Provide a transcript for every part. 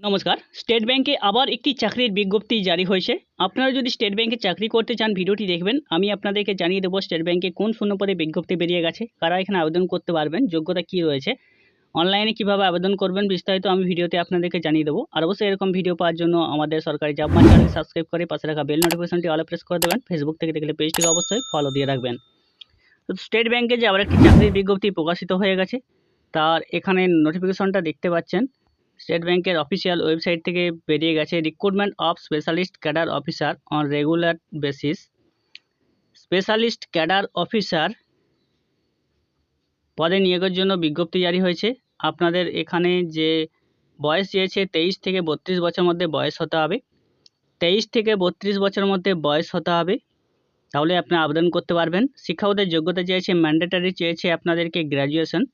নমস্কার। স্টেট ব্যাংকে আবার একটি চাকরির বিজ্ঞপ্তি জারি হয়েছে। আপনারা যদি স্টেট ব্যাংকে চাকরি করতে চান ভিডিওটি দেখবেন। আমি আপনাদেরকে জানিয়ে দেবো স্টেট ব্যাংকে কোন শূন্যপদে বিজ্ঞপ্তি বেরিয়ে গেছে, কারা এখানে আবেদন করতে পারবেন, যোগ্যতা কী রয়েছে, অনলাইনে কীভাবে আবেদন করবেন বিস্তারিত আমি ভিডিওতে আপনাদেরকে জানিয়ে দেবো। আর অবশ্যই এরকম ভিডিও পাওয়ার জন্য আমাদের সরকারি জব মার্কেট চ্যানেলটি সাবস্ক্রাইব করে পাশে রাখা বেল নোটিফিকেশনটি অলে প্রেস করে দেবেন। ফেসবুক থেকে দেখলে পেজটিকে অবশ্যই ফলো দিয়ে রাখবেন। তো স্টেট ব্যাংকে যে আবার একটি চাকরির বিজ্ঞপ্তি প্রকাশিত হয়ে গেছে, তার এখানে নোটিফিকেশনটা দেখতে পাচ্ছেন। স্টেট ব্যাংকের অফিসিয়াল ওয়েবসাইট থেকে বেরিয়ে গেছে, recruitment of specialist cadre officer on regular basis. Specialist cadre officer পদে নিয়োগের জন্য বিজ্ঞপ্তি জারি হয়েছে। আপনাদের এখানে যে বয়স চেয়েছে 23 থেকে 32 বছরের মধ্যে বয়স হতে হবে। 23 থেকে 32 বছরের মধ্যে বয়স হতে হবে, তাহলে আপনি আবেদন করতে পারবেন। শিক্ষাগত যোগ্যতা চেয়েছে, ম্যান্ডেটারি চেয়েছে আপনাদেরকে গ্র্যাজুয়েশন,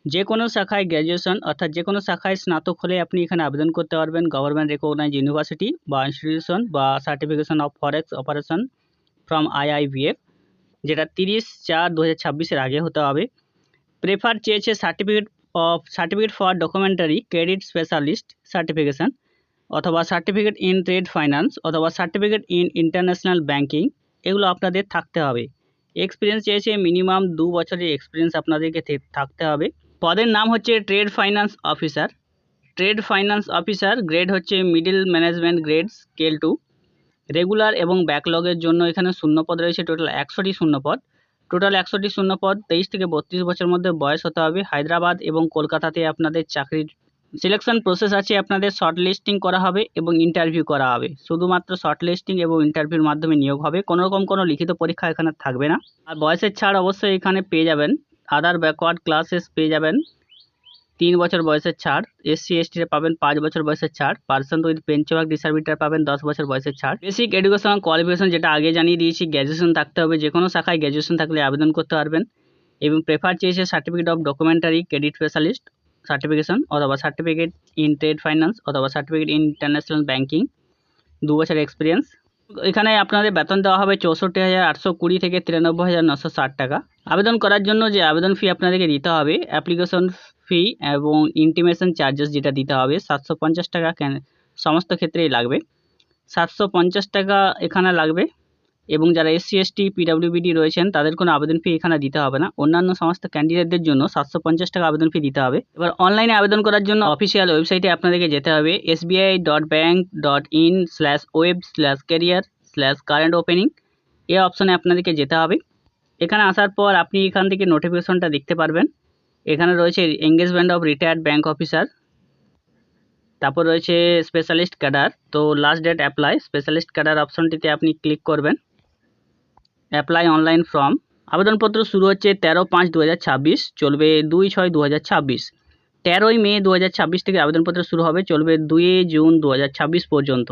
যে কোনো শাখায় গ্র্যাজুয়েশন অর্থাৎ যে কোনো শাখায় স্নাতক হলে আপনি এখানে আবেদন করতে পারবেন। গভর্নমেন্ট রেকগনাইজ ইউনিভার্সিটি বা ইনস্টিটিউশন বা certification of forex operation from IIVF, যেটা 30/4/2026 আগে হতে হবে। প্রেফার চেয়েছে certificate for documentary credit specialist certification অথবা সার্টিফিকেট ইন ট্রেড ফাইন্যান্স অথবা সার্টিফিকেট ইন ইন্টারন্যাশনাল ব্যাংকিং, এগুলো আপনাদের থাকতে হবে। এক্সপিরিয়েন্স চেয়েছে, মিনিমাম 2 বছরের এক্সপিরিয়েন্স আপনাদেরকে থাকতে হবে। পদের নাম হচ্ছে trade finance officer. Trade finance officer grade হচ্ছে middle management grade scale 2। Regular এবং ব্যাকলগের জন্য এখানে শূন্যপদ রয়েছে টোটাল 100টি শূন্যপদ। টোটাল 100টি শূন্যপদ, 23 থেকে 32 বছরের মধ্যে বয়স হতে হবে। হায়দ্রাবাদ এবং কলকাতাতে আপনাদের চাকরির সিলেকশন প্রসেস আছে। আপনাদের শর্ট লিস্টিং করা হবে এবং ইন্টারভিউ করা হবে। শুধুমাত্র শর্ট লিস্টিং এবং ইন্টারভিউর মাধ্যমে নিয়োগ হবে, কোনোরকম কোনো লিখিত পরীক্ষা এখানে থাকবে না। আর বয়সের ছাড় অবশ্যই এখানে পেয়ে যাবেন। আদার ব্যাকওয়ার্ড ক্লাসেস পেয়ে যাবেন 3 বছর বয়সের ছাড়। SC/STতে পাবেন 5 বছর বয়সের ছাড়। পার্সন উইথ পেনশন ডিসেবিলিটি পাবেন 10 বছর বয়সের ছাড়। বেসিক এডুকেশনাল কোয়ালিফিকেশন যেটা আগে জানিয়ে দিয়েছি, গ্র্যাজুয়েশন থাকতে হবে। যে কোনো শাখায় গ্র্যাজুয়েশন থাকলে আবেদন করতে পারবেন। এবং প্রেফার চেয়েছে certificate of documentary credit specialist certification অথবা সার্টিফিকেট ইন ট্রেড ফাইন্যান্স অথবা সার্টিফিকেট ইন ইন্টারন্যাশনাল ব্যাংকিং, 2 বছরের এক্সপিরিয়েন্স। এখানে আপনাদের বেতন দেওয়া হবে 64,820 থেকে 93,960 টাকা। আবেদন করার জন্য যে আবেদন ফি আপনাদেরকে দিতে হবে, অ্যাপ্লিকেশন ফি এবং ইন্টিমেশন চার্জেস যেটা দিতে হবে 750 টাকা সমস্ত ক্ষেত্রেই লাগবে। 750 টাকা এখানে লাগবে। এবং যারা SC/ST PWBD রয়েছেন তাদের কোনো আবেদন ফি এখানে দিতে হবে না। অন্যান্য সমস্ত ক্যান্ডিডেটদের জন্য 750 টাকা আবেদন ফি দিতে হবে। এবার অনলাইনে আবেদন করার জন্য অফিসিয়াল ওয়েবসাইটে আপনাদেরকে যেতে হবে, sbi.bank.in/web/career/current opening, এই অপশনে আপনাদেরকে যেতে হবে। এখানে আসার পর আপনি এখান থেকে নোটিফিকেশনটা দেখতে পারবেন। এখানে রয়েছে engagement of retired bank officer, তারপর রয়েছে স্পেশালিস্ট ক্যাডার। তো last date apply, specialist cadre অপশনটিতে আপনি ক্লিক করবেন। Apply online form. আবেদনপত্র শুরু হচ্ছে 13/5/2026, চলবে 2/6/2026। 13ই মে 2026 থেকে আবেদনপত্র শুরু হবে, চলবে 2 জুন 2026 পর্যন্ত।